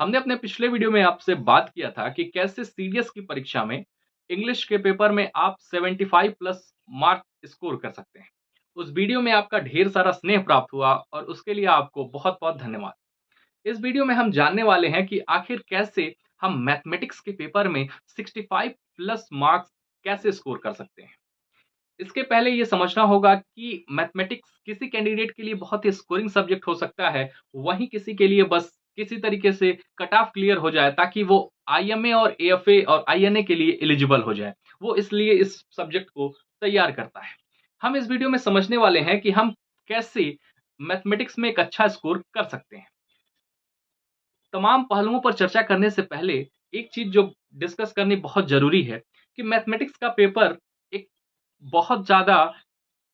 हमने अपने पिछले वीडियो में आपसे बात किया था कि कैसे सीडीएस की परीक्षा में इंग्लिश के पेपर में आप 75 प्लस मार्क स्कोर कर सकते हैं। उस वीडियो में आपका ढेर सारा स्नेह प्राप्त हुआ और उसके लिए आपको बहुत बहुत धन्यवाद। इस वीडियो में हम जानने वाले हैं कि आखिर कैसे हम मैथमेटिक्स के पेपर में 65 प्लस मार्क्स कैसे स्कोर कर सकते हैं। इसके पहले ये समझना होगा कि मैथमेटिक्स किसी कैंडिडेट के लिए बहुत ही स्कोरिंग सब्जेक्ट हो सकता है, वहीं किसी के लिए बस किसी तरीके से कट ऑफ क्लियर हो जाए ताकि वो आईएमए और एएफए और आईएनए के लिए एलिजिबल हो जाए। वो इसलिए इस सब्जेक्ट को तैयार करता है। हम इस वीडियो में समझने वाले हैं कि हम कैसे मैथमेटिक्स में एक अच्छा स्कोर कर सकते हैं। तमाम पहलुओं पर चर्चा करने से पहले एक चीज जो डिस्कस करनी बहुत जरूरी है कि मैथमेटिक्स का पेपर एक बहुत ज्यादा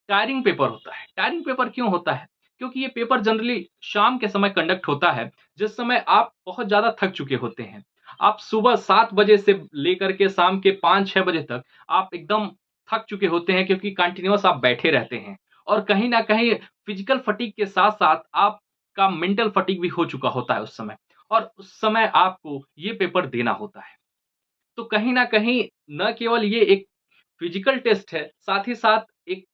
टायरिंग पेपर होता है। टायरिंग पेपर क्यों होता है? क्योंकि ये पेपर जनरली शाम के समय कंडक्ट होता है, जिस समय आप बहुत ज़्यादा थक चुके होते हैं। आप सुबह 7 बजे से लेकर के शाम के 5-6 बजे तक आप एकदम थक चुके होते हैं क्योंकि कंटीन्यूअस आप बैठे रहते हैं और कहीं न कहीं फिजिकल फटीग के साथ-साथ आपका मेंटल फटीग भी हो चुका होता है उस समय और उस समय आपको ये पेपर देना होता है। तो कहीं न कहीं न केवल ये एक फिजिकल टेस्ट है, साथ ही साथ एक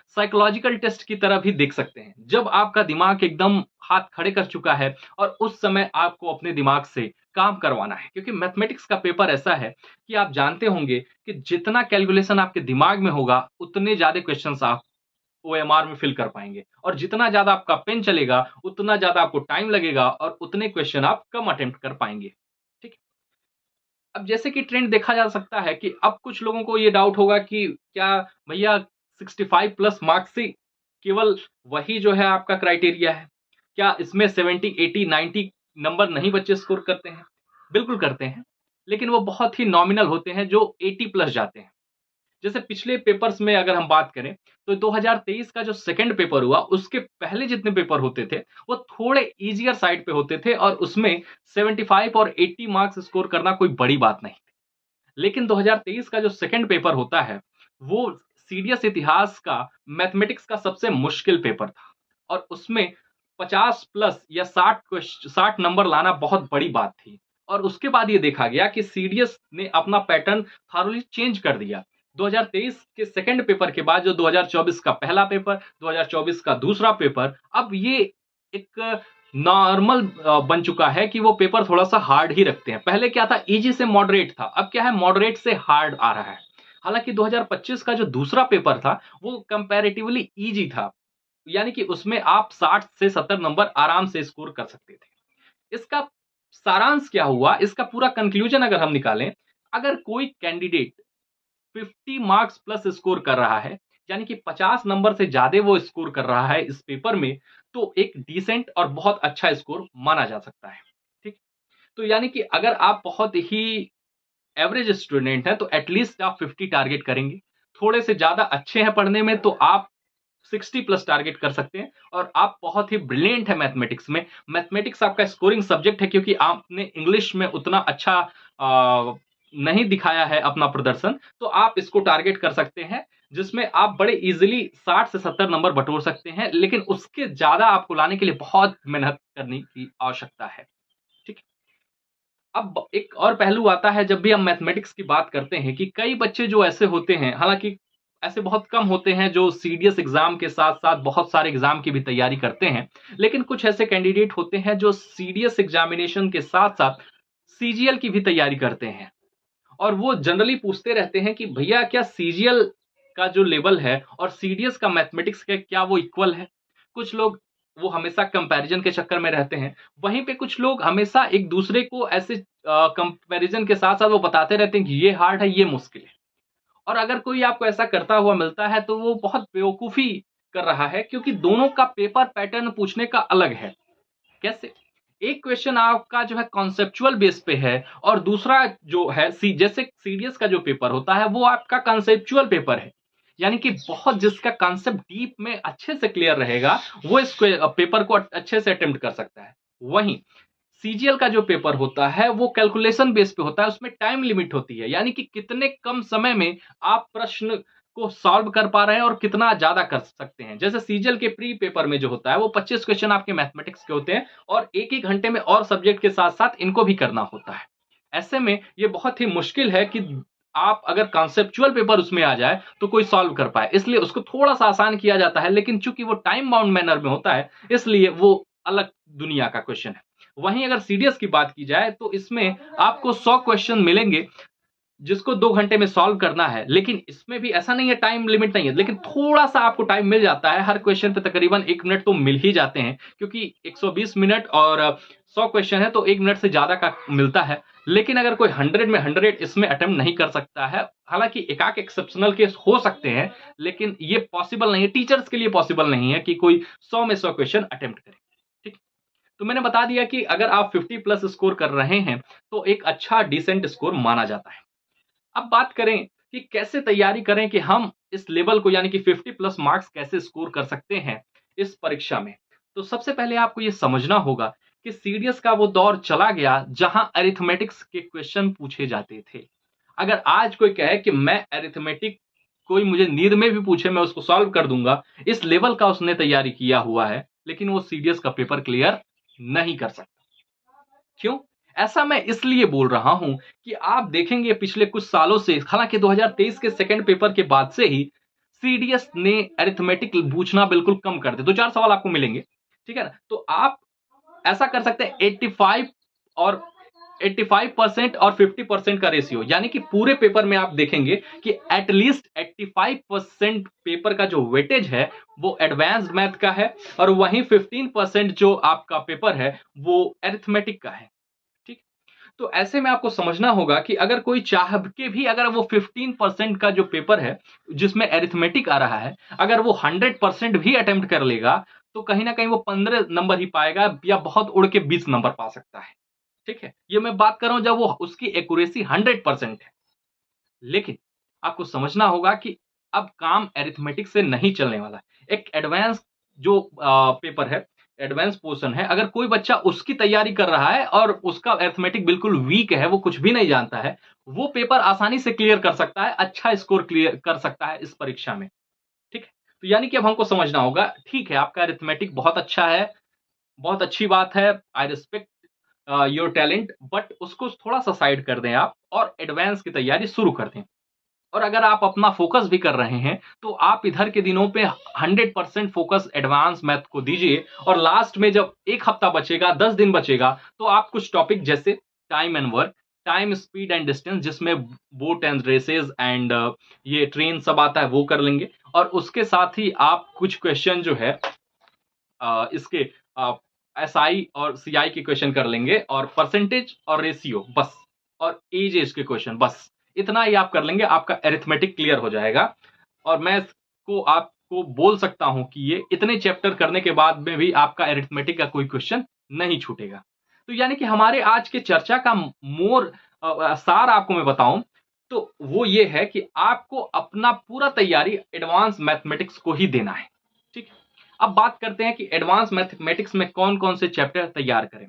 साइकोलॉजिकल टेस्ट की तरह भी देख सकते हैं। जब आपका दिमाग एकदम हाथ खड़े कर चुका है और उस समय आपको अपने दिमाग से काम करवाना है, क्योंकि मैथमेटिक्स का पेपर ऐसा है कि आप जानते होंगे कि जितना कैलकुलेशन आपके दिमाग में होगा, उतने ज़्यादा क्वेश्चन्स आप ओएमआर में फिल कर पाएँगे और जितना ज़्यादा आपका पेन चलेगा, उतना ज़्यादा आपको टाइम लगेगा और उतने क्वेश्चन आप कम अटेम्प्ट कर पाएँगे। ठीक है? अब जैसे कि ट्रेंड देखा जा सकता है कि अब कुछ लोगों को ये डाउट होगा कि क्या भैया 65 प्लस मार्क्स से केवल वही जो है आपका क्राइटेरिया है? क्या इसमें 70, 80, 90 नंबर नहीं बच्चे स्कोर करते हैं? बिल्कुल करते हैं, लेकिन वो बहुत ही नॉमिनल होते हैं जो 80 प्लस जाते हैं। जैसे पिछले पेपर्स में अगर हम बात करें, तो 2023 का जो सेकंड पेपर हुआ, उसके पहले जितने पेपर होते थे, वो थोड़े ईज़ियर साइड पे होते थे और उसमें 75 और 80 मार्क्स स्कोर करना कोई बड़ी बात नहीं थी। लेकिन 2023 का जो सेकंड पेपर होता है, वो सीडीएस इतिहास का मैथमेटिक्स का सबसे मुश्किल पेपर था और उसमें 50 प्लस या 60 नंबर लाना बहुत बड़ी बात थी। और उसके बाद ये देखा गया कि सीडीएस ने अपना पैटर्न थॉरोली चेंज कर दिया। 2023 के सेकंड पेपर के बाद जो 2024 का पहला पेपर, 2024 का दूसरा पेपर, अब ये एक नॉर्मल बन चुका है कि वो पेपर थोड़ा-सा हार्ड ही रखते हैं। पहले क्या था, ईज़ी से मॉडरेट था, अब क्या है, मॉडरेट से हार्ड आ रहा है। हालाँकि 2025 का जो दूसरा पेपर था, वो कंपैरेटिवली ईज़ी था। यानी कि उसमें आप 60 से 70 नंबर आराम से स्कोर कर सकते थे। इसका सारांश क्या हुआ, इसका पूरा कंक्लूजन अगर हम निकालें, अगर कोई कैंडिडेट 50 मार्क्स प्लस स्कोर कर रहा है, यानी कि 50 नंबर से ज़्यादा वो स्कोर कर रहा है इस पेपर में, तो एक डिसेंट और बहुत अच्छा स्कोर माना जा सकता है। ठीक? तो यानी कि अगर आप बहुत ही एवरेज स्टूडेंट हैं, तो एटलीस्ट आप 50 टारगेट करेंगे। थोड़े से ज़्यादा अच्छे हैं पढ़ने में, तो आप 60 प्लस टारगेट कर सकते हैं और आप बहुत ही ब्रिलियंट है मैथमेटिक्स में। मैथमेटिक्स आपका स्कोरिंग सब्जेक्ट है क्योंकि आपने इंग्लिश में उतना अच्छा नहीं दिखाया है अपना प्रदर्शन, तो आप इसको टारगेट कर सकते हैं, जिसमें आप बड़े ईज़िली 60 से 70 नंबर बटोर सकते हैं, लेकिन उसके ज़्यादा आपको लाने के लिए बहुत मेहनत करने की आवश्यकता है। ठीक है? अब एक और पहलू आता है जब भी हम मैथमेटिक्स की बात करते हैं कि कई बच्चे जो ऐसे होते हैं, हालाँकि ऐसे बहुत कम होते हैं जो सीडीएस एग्ज़ाम के साथ-साथ बहुत सारे एग्ज़ाम की भी तैयारी करते हैं। लेकिन कुछ ऐसे कैंडिडेट होते हैं जो सीडीएस एग्ज़ामिनेशन के साथ-साथ सीजीएल की भी तैयारी करते हैं। और वो जनरली पूछते रहते हैं कि भैया क्या सीजीएल का जो लेवल है और सीडीएस का मैथमेटिक्स का क्या वो इक्वल है? कुछ लोग वो हमेशा कंपैरिज़न के चक्कर में रहते हैं। वहीं पे कुछ लोग हमेशा एक-दूसरे को ऐसे कंपैरिज़न के साथ-साथ वो बताते रहते हैं कि ये हार्ड है, ये मुश्किल है। और अगर कोई आपको ऐसा करता हुआ मिलता है तो वो बहुत बेवकूफ़ी कर रहा है क्योंकि दोनों का पेपर पैटर्न पूछने का अलग है। कैसे? एक क्वेश्चन आपका जो है कॉन्सेप्चुअल बेस पे है और दूसरा जो है जैसे सीडीएस का जो पेपर होता है वो आपका कॉन्सेप्चुअल पेपर है। यानी कि बहुत जिसका कॉन्सेप्ट डीप में अच्छे से क्लियर रहेगा, वो इस पेपर को अच्छे से अटेम्प्ट कर सकता है। वहीं सीजीएल का जो पेपर होता है वो कैलकुलेशन बेस पे होता है, उसमें टाइम लिमिट होती है, यानी कि कितने कम समय में आप प्रश्न को सॉल्व कर पा रहे हैं और कितना ज्यादा कर सकते हैं। जैसे सीजीएल के प्री पेपर में जो होता है वो 25 क्वेश्चन आपके मैथमेटिक्स के होते हैं और एक एक घंटे में और सब्जेक्ट के साथ साथ इनको भी करना होता है। ऐसे में ये बहुत ही मुश्किल है कि आप अगर कॉन्सेप्चुअल पेपर उसमें आ जाए तो कोई सॉल्व कर पाए, इसलिए उसको थोड़ा सा आसान किया जाता है, लेकिन चूंकि वो टाइम बाउंड मैनर में होता है इसलिए वो अलग दुनिया का क्वेश्चन है। वहीं अगर सीडीएस की बात की जाए तो इसमें आपको 100 क्वेश्चन मिलेंगे जिसको 2 घंटे में सॉल्व करना है, लेकिन इसमें भी ऐसा नहीं है, टाइम लिमिट नहीं है, लेकिन थोड़ा-सा आपको टाइम मिल जाता है। हर क्वेश्चन पे तकरीबन 1 मिनट तो मिल ही जाते हैं, क्योंकि 120 मिनट और 100 क्वेश्चन है तो 1 मिनट से ज़्यादा का मिलता है। लेकिन अगर कोई 100 में 100 इसमें अटेम्प्ट नहीं कर सकता है, हालाँकि एकाक एक्सेप्शनल केस हो सकते हैं, लेकिन ये पॉसिबल नहीं है, टीचर्स के लिए पॉसिबल नहीं है कि कोई 100 में 100 क्वेश्चन अटेम्प्ट करे। ठीक? तो मैंने बता दिया कि अगर आप 50 प्लस स्कोर कर रहे हैं, तो एक अच्छा डिसेंट स्कोर माना जाता है। अब बात करें कि कैसे तैयारी करें कि हम इस लेवल को यानी कि 50 प्लस मार्क्स कैसे स्कोर कर सकते हैं इस परीक्षा में। तो सबसे पहले आपको ये समझना होगा कि सीडीएस का वो दौर चला गया जहां अरिथमेटिक्स के क्वेश्चन पूछे जाते थे। अगर आज कोई कहे कि मैं अरिथमेटिक, कोई मुझे नींद में भी पूछे मैं उसको सॉल्व कर दूंगा, इस लेवल का उसने तैयारी किया हुआ है, लेकिन वो सीडीएस का पेपर क्लियर नहीं कर सकता। क्यों? ऐसा मैं इसलिए बोल रहा हूं कि आप देखेंगे पिछले कुछ सालों से, हालांकि 2023 के सेकंड पेपर के बाद से ही सीडीएस ने अरिथमेटिक पूछना बिल्कुल कम कर दिया। 2-4 सवाल आपको मिलेंगे, ठीक है ना? तो आप ऐसा कर सकते हैं 85 और 85% और 50% का रेशियो, यानी कि पूरे पेपर में आप देखेंगे कि एटलीस्ट 85% पेपर का जो वेटेज है वो एडवांस्ड मैथ का है और वहीं 15% जो आपका पेपर है वो अरिथमेटिक का है। ठीक? तो ऐसे में आपको समझना होगा कि अगर कोई चाह के भी अगर वो 15% का जो पेपर है जिसमें अरिथमेटिक आ रहा है, अगर वो 100% भी अटेम्प्ट कर लेगा तो कहीं ना कहीं वो 15 नंबर ही पाएगा या बहुत उड़ के 20 नंबर पा सकता है। ठीक है, ये मैं बात कर रहा हूं जब वो उसकी एक्यूरेसी 100% है। लेकिन आपको समझना होगा कि अब काम अरिथमेटिक से नहीं चलने वाला है। एक एडवांस जो पेपर है, एडवांस पोर्शन है, अगर कोई बच्चा उसकी तैयारी कर रहा है और उसका अरिथमेटिक बिल्कुल वीक है, वो कुछ भी नहीं जानता है, वो पेपर आसानी से क्लियर कर सकता है, अच्छा स्कोर क्लियर कर सकता है इस परीक्षा में। ठीक है? तो यानी कि अब हमको समझना होगा, ठीक है आपका अरिथमेटिक बहुत अच्छा है, बहुत अच्छी बात है, I respect your talent, but उसको थोड़ा सा साइड कर दें आप और एडवांस की तैयारी शुरू कर दें। और अगर आप अपना फोकस भी कर रहे हैं तो आप इधर के दिनों पे 100% फोकस एडवांस मैथ को दीजिए और लास्ट में जब 1 हफ्ता बचेगा, 10 दिन बचेगा, तो आप कुछ टॉपिक जैसे time and work, time speed and distance जिसमें बोट एंड रेसेस एंड ये ट्रेन सब आता है वो कर लेंगे और उसके साथ ही आप कुछ क्वेश्चन जो है इसके एसआई और सीआई के क्वेश्चन कर लेंगे और परसेंटेज और रेशियो बस, और एज के क्वेश्चन बस, इतना ही आप कर लेंगे, आपका अरिथमेटिक क्लियर हो जाएगा। और मैं इसको आपको बोल सकता हूं कि ये इतने चैप्टर करने के बाद में भी आपका अरिथमेटिक का कोई क्वेश्चन नहीं छूटेगा। तो यानी कि हमारे आज के चर्चा का मोर सार आपको मैं बताऊं तो वो ये है कि आपको अपना पूरा तैयारी एडवांस मैथमेटिक्स को ही देना है। ठीक है? अब बात करते हैं कि एडवांस मैथमेटिक्स में कौन कौन से चैप्टर तैयार करें।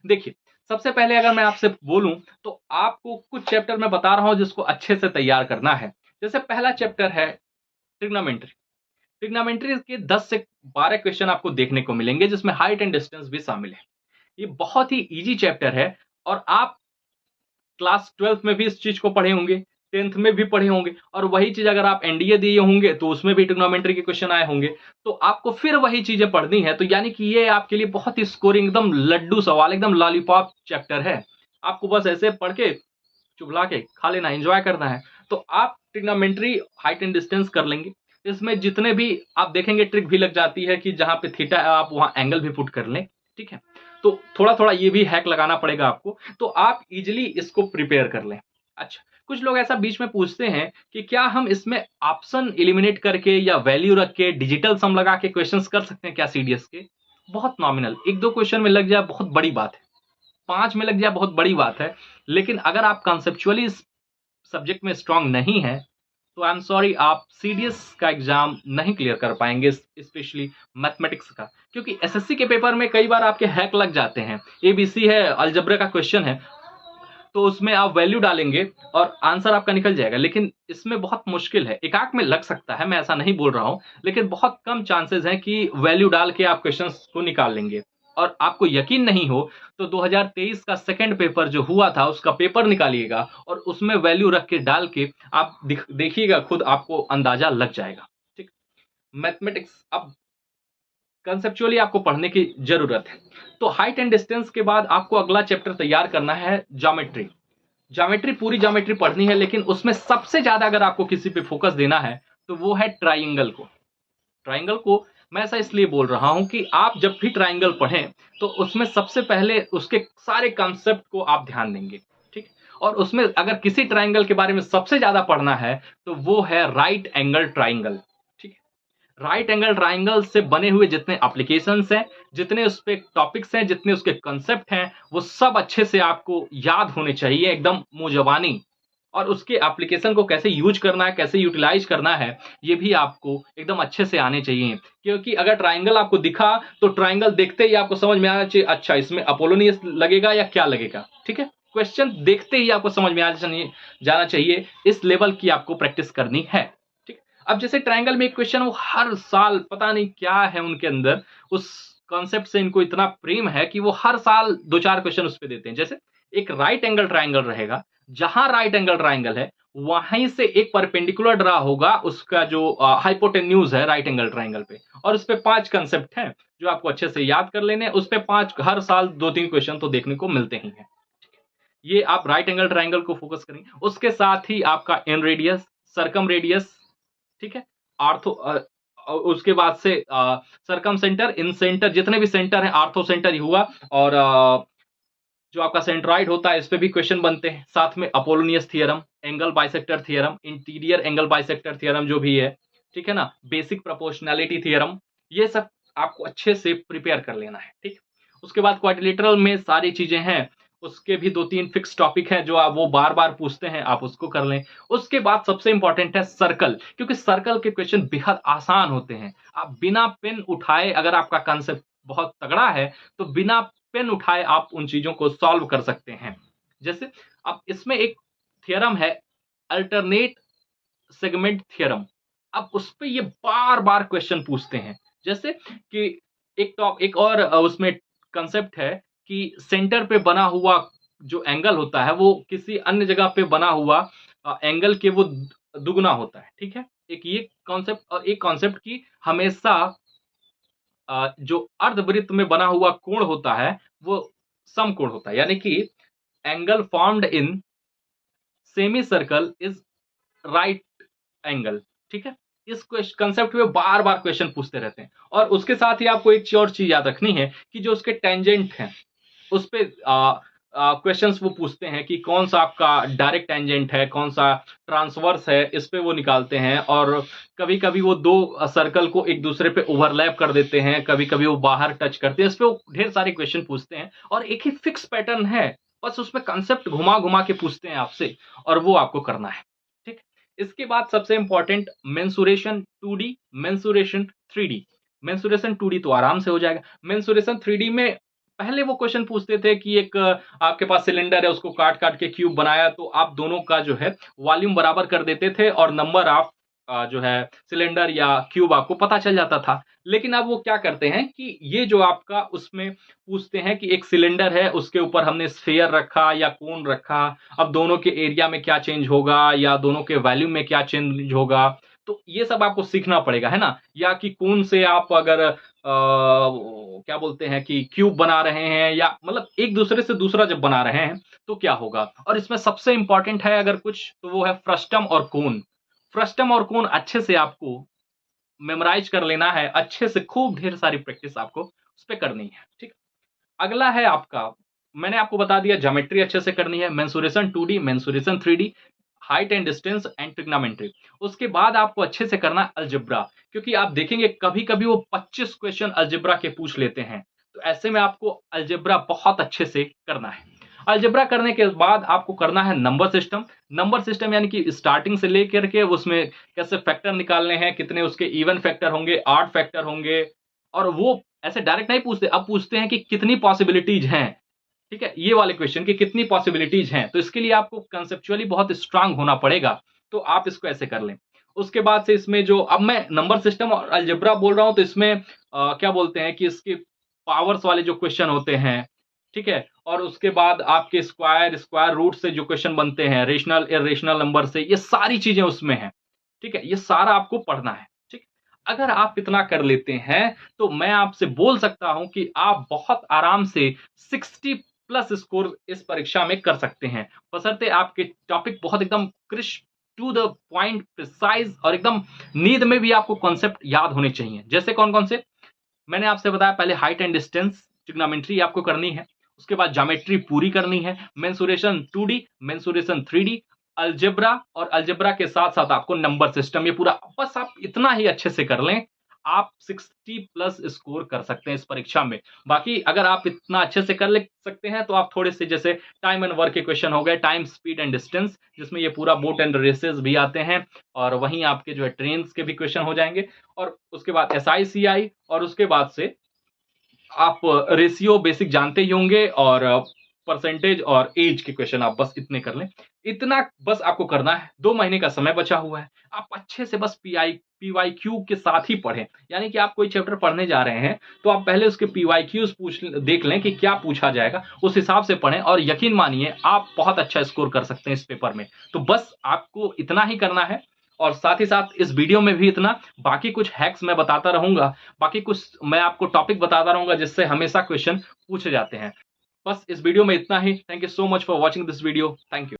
देखिए, सबसे पहले अगर मैं आपसे बोलूं तो आपको कुछ चैप्टर मैं बता रहा हूं जिसको अच्छे से तैयार करना है। जैसे पहला चैप्टर है ट्रिग्नोमेट्री। ट्रिग्नोमेट्री के 10 से 12 क्वेश्चन आपको देखने को मिलेंगे जिसमें हाइट एंड डिस्टेंस भी शामिल है। ये बहुत ही इजी चैप्टर है और आप क्लास 12th में भी इस चीज को पढ़े होंगे, 10th में भी पढ़े होंगे, और वही चीज अगर आप एनडीए दिए होंगे तो उसमें भी ट्रिग्नोमेट्री के क्वेश्चन आए होंगे, तो आपको फिर वही चीजें पढ़नी है। तो यानी कि ये आपके लिए बहुत ही स्कोरिंग एकदम लड्डू सवाल, एकदम लॉलीपॉप चैप्टर है। आपको बस ऐसे पढ़ के चुभला के खा लेना, एंजॉय करना है। तो आप ट्रिग्नोमेट्री हाइट एंड डिस्टेंस कर लेंगे। इसमें जितने भी आप देखेंगे ट्रिक भी लग जाती है कि जहां पे थीटा है आप वहां एंगल भी पुट कर लें। ठीक है, तो थोड़ा थोड़ा ये भी हैक लगाना पड़ेगा आपको, तो आप इजिली इसको प्रिपेयर कर लें। अच्छा, कुछ लोग ऐसा बीच में पूछते हैं कि क्या हम इसमें ऑप्शन एलिमिनेट करके या वैल्यू रख के डिजिटल सम लगा के क्वेश्चंस कर सकते हैं क्या सीडीएस के? बहुत नॉमिनल, 1-2 क्वेश्चन में लग जाए बहुत बड़ी बात है, 5 में लग जाए बहुत बड़ी बात है। लेकिन अगर आप कॉन्सेप्चुअली इस सब्जेक्ट में स्ट्रांग नहीं है तो आई एम सॉरी, आप सीडीएस का एग्जाम नहीं क्लियर कर पाएंगे, स्पेशली मैथमेटिक्स का, क्योंकि एसएससी के पेपर में कई बार आपके हैक लग जाते हैं। एबीसी है, अलजेब्रा का क्वेश्चन है, तो उसमें आप वैल्यू डालेंगे और आंसर आपका निकल जाएगा। लेकिन इसमें बहुत मुश्किल है, एकाक में लग सकता है, मैं ऐसा नहीं बोल रहा हूँ, लेकिन बहुत कम चांसेस हैं कि वैल्यू डाल के आप क्वेश्चंस को निकाल लेंगे। और आपको यकीन नहीं हो तो 2023 का सेकंड पेपर जो हुआ था उसका पेपर निकालिएगा और उसमें वैल्यू रख के डाल के आप देखिएगा, खुद आपको अंदाजा लग जाएगा। ठीक, मैथमेटिक्स अब कंसेप्चुअली आपको पढ़ने की जरूरत है। तो हाइट एंड डिस्टेंस के बाद आपको अगला चैप्टर तैयार करना है ज्योमेट्री। ज्योमेट्री, पूरी ज्योमेट्री पढ़नी है, लेकिन उसमें सबसे ज्यादा अगर आपको किसी पे फोकस देना है तो वो है ट्राइंगल को। ट्राइंगल को मैं ऐसा इसलिए बोल रहा हूं कि आप जब भी ट्राइंगल पढ़ें तो उसमें सबसे पहले उसके सारे कॉन्सेप्ट को आप ध्यान देंगे। ठीक, और उसमें अगर किसी ट्राइंगल के बारे में सबसे ज्यादा पढ़ना है तो वो है राइट एंगल ट्राइंगल। ठीक, राइट एंगल ट्राइंगल से बने हुए जितने एप्लीकेशंस हैं, जितने उस पे टॉपिक्स हैं, जितने उसके कंसेप्ट हैं, वो सब अच्छे से आपको याद होने चाहिए, एकदम मुंह जबानी। और उसके एप्लीकेशन को कैसे यूज करना है, कैसे यूटिलाइज करना है, ये भी आपको एकदम अच्छे से आने चाहिए। क्योंकि अगर ट्राइंगल आपको दिखा तो ट्राइंगल देखते ही आपको समझ में आना चाहिए, अच्छा इसमें अपोलोनियस लगेगा या क्या लगेगा। ठीक है, क्वेश्चन देखते ही आपको समझ में जाना चाहिए, इस लेवल की आपको प्रैक्टिस करनी है। ठीक, अब जैसे ट्राइंगल में एक क्वेश्चन, वो हर साल पता नहीं क्या है उनके अंदर, उस कॉन्सेप्ट से इनको इतना प्रेम है कि वो हर साल 2-4 क्वेश्चन उस पर देते हैं। जैसे एक राइट एंगल ट्राइंगल रहेगा, जहां राइट एंगल ट्राइंगल है वहीं से एक परपेंडिकुलर ड्रा होगा उसका जो हाइपोटेन्यूज है राइट एंगल ट्राइंगल पे, और उस पे 5 कंसेप्ट हैं जो आपको अच्छे से याद कर लेने। उस पे 5 हर साल 2-3 क्वेश्चन तो देखने को मिलते ही हैं। ये आप राइट एंगल ट्राइंगल को फोकस करेंगे। उसके साथ ही आपका इन रेडियस, सर्कम रेडियस, ठीक है, आर्थो, उसके बाद से सरकम सेंटर, इन सेंटर, जितने भी सेंटर हैं, आर्थो सेंटर ही हुआ, और जो आपका सेंट्रॉइड होता है इस पे भी क्वेश्चन बनते हैं। साथ में Apollonius theorem, angle bisector theorem, interior angle bisector theorem जो भी है, ठीक है ना, बेसिक प्रोपोर्शनैलिटी थियरम, ये सब आपको अच्छे से प्रिपेयर कर लेना है। ठीक, उसके बाद क्वाड्रिलेटरल में सारी चीजें हैं, उसके भी 2-3 फिक्स टॉपिक हैं जो आप वो बार बार पूछते हैं, आप उसको कर लें। उसके बाद सबसे इंपॉर्टेंट है सर्कल, क्योंकि सर्कल के क्वेश्चन बेहद आसान होते हैं। आप बिना पेन उठाए, अगर आपका कंसेप्ट बहुत तगड़ा है तो बिना पेन उठाए आप उन चीजों को सॉल्व कर सकते हैं। जैसे अब इसमें एक थियरम है अल्टरनेट सेगमेंट थियरम, अब उस पे ये बार बार क्वेश्चन पूछते हैं। जैसे कि एक और उसमें कंसेप्ट है कि सेंटर पे बना हुआ जो एंगल होता है वो किसी अन्य जगह पे बना हुआ एंगल के वो दुगना होता है। ठीक है, एक ये कॉन्सेप्ट, और एक कॉन्सेप्ट की हमेशा जो अर्धवृत्त में बना हुआ कोण होता है वो समकोण होता है, यानी कि angle formed in semi circle is right angle. ठीक है, इस कंसेप्ट में बार बार क्वेश्चन पूछते रहते हैं। और उसके साथ ही आपको एक और चीज याद रखनी है कि जो उसके टेंजेंट हैं उस पे क्वेश्चंस वो पूछते हैं कि कौन सा आपका डायरेक्ट टेंजेंट है, कौन सा ट्रांसवर्स है, इस पे वो निकालते हैं। और कभी कभी वो दो सर्कल को एक दूसरे पे ओवरलैप कर देते हैं, कभी कभी वो बाहर टच करते हैं, इस पे वो ढेर सारे क्वेश्चन पूछते हैं। और एक ही फिक्स पैटर्न है, बस उसमें कंसेप्ट घुमा घुमा के पूछते हैं आपसे, और वो आपको करना है। ठीक, इसके बाद सबसे important mensuration 2D, mensuration 3D। Mensuration 2D तो आराम से हो जाएगा। मेंसुरेशन 3D में पहले वो क्वेश्चन पूछते थे कि एक आपके पास सिलेंडर है, उसको काट काट के क्यूब बनाया, तो आप दोनों का जो है वॉल्यूम बराबर कर देते थे और नंबर ऑफ जो है सिलेंडर या क्यूब आपको पता चल जाता था। लेकिन अब वो क्या करते हैं कि ये जो आपका उसमें पूछते हैं कि एक सिलेंडर है, उसके ऊपर हमने स्फीयर रखा या कोन रखा, अब दोनों के एरिया में क्या चेंज होगा या दोनों के वॉल्यूम में क्या चेंज होगा, तो ये सब आपको सीखना पड़ेगा, है ना। या कि कोन से आप अगर क्या बोलते हैं कि क्यूब बना रहे हैं, या मतलब एक दूसरे से दूसरा जब बना रहे हैं तो क्या होगा। और इसमें सबसे इंपॉर्टेंट है अगर कुछ, तो वो है फ्रस्टम और कोन। फ्रस्टम और कोन अच्छे से आपको मेमोराइज कर लेना है, अच्छे से खूब ढेर सारी प्रैक्टिस आपको उस पर करनी है। ठीक, अगला है आपका, मैंने आपको बता दिया ज्योमेट्री अच्छे से करनी है, mensuration 2D, mensuration 3D, height and distance and trigonometry. उसके बाद आपको अच्छे से करना है अलजेब्रा, क्योंकि आप देखेंगे कभी कभी वो 25 क्वेश्चन अलजेब्रा के पूछ लेते हैं, तो ऐसे में आपको अलजेब्रा बहुत अच्छे से करना है। अलजेब्रा करने के बाद आपको करना है नंबर सिस्टम। नंबर सिस्टम यानी कि स्टार्टिंग से लेकर के उसमें कैसे फैक्टर निकालने हैं, कितने उसके इवन फैक्टर होंगे, ऑड फैक्टर होंगे, और वो ऐसे डायरेक्ट नहीं पूछते, अब पूछते हैं कि कितनी पॉसिबिलिटीज हैं, ठीक है, ये वाले क्वेश्चन की कितनी पॉसिबिलिटीज हैं, तो इसके लिए आपको कंसेप्चुअली बहुत स्ट्रांग होना पड़ेगा, तो आप इसको ऐसे कर लें। उसके बाद से इसमें जो अब मैं नंबर सिस्टम और अलजेब्रा बोल रहा हूं, तो इसमें क्या बोलते हैं कि इसके पावर्स वाले जो क्वेश्चन होते हैं, ठीक है, और उसके बाद आपके स्क्वायर स्क्वायर रूट से जो क्वेश्चन बनते हैं, रेशनल इरेशनल नंबर से, ये सारी चीजें उसमें हैं। ठीक है, ये सारा आपको पढ़ना है। ठीक, अगर आप इतना कर लेते हैं, तो मैं आपसे बोल सकता हूं कि आप बहुत आराम से 60 प्लस स्कोर इस परीक्षा में कर सकते हैं, बशर्ते आपके टॉपिक बहुत एकदम crisp, to the point, precise, और एकदम नींद में भी आपको कॉन्सेप्ट याद होने चाहिए। जैसे कौन कौन से मैंने आपसे बताया, पहले हाइट एंड डिस्टेंस ट्रिग्नोमेट्री आपको करनी है, उसके बाद ज्योमेट्री पूरी करनी है, mensuration 2D, mensuration 3D, algebra, और अलजेब्रा के साथ साथ आपको नंबर सिस्टम, ये पूरा बस आप इतना ही अच्छे से कर लें, आप 60 प्लस स्कोर कर सकते हैं इस परीक्षा में। बाकी अगर आप इतना अच्छे से कर ले सकते हैं, तो आप थोड़े से जैसे टाइम एंड वर्क के क्वेश्चन हो गए, टाइम स्पीड एंड डिस्टेंस, जिसमें ये पूरा बोट एंड रेसेस भी आते हैं, और वहीं आपके जो है ट्रेन के भी क्वेश्चन हो जाएंगे, और उसके बाद SI CI, और उसके बाद से आप रेशियो बेसिक जानते ही होंगे, और परसेंटेज और एज के क्वेश्चन आप बस इतने कर लें। इतना बस आपको करना है, 2 महीने का समय बचा हुआ है, आप अच्छे से बस PYQ के साथ ही पढ़ें। यानी कि आप कोई चैप्टर पढ़ने जा रहे हैं, तो आप पहले उसके PYQs देख लें कि क्या पूछा जाएगा, उस हिसाब से पढ़ें, और यकीन मानिए आप बहुत अच्छा स्कोर कर सकते हैं इस पेपर में। तो बस आपको इतना ही करना है, और साथ ही साथ इस वीडियो में भी इतना, बाकी कुछ हैक्स मैं बताता रहूंगा, बाकी कुछ मैं आपको टॉपिक बताता रहूंगा जिससे हमेशा क्वेश्चन पूछे जाते हैं। बस इस वीडियो में इतना ही। Thank you so much for watching this video. Thank you.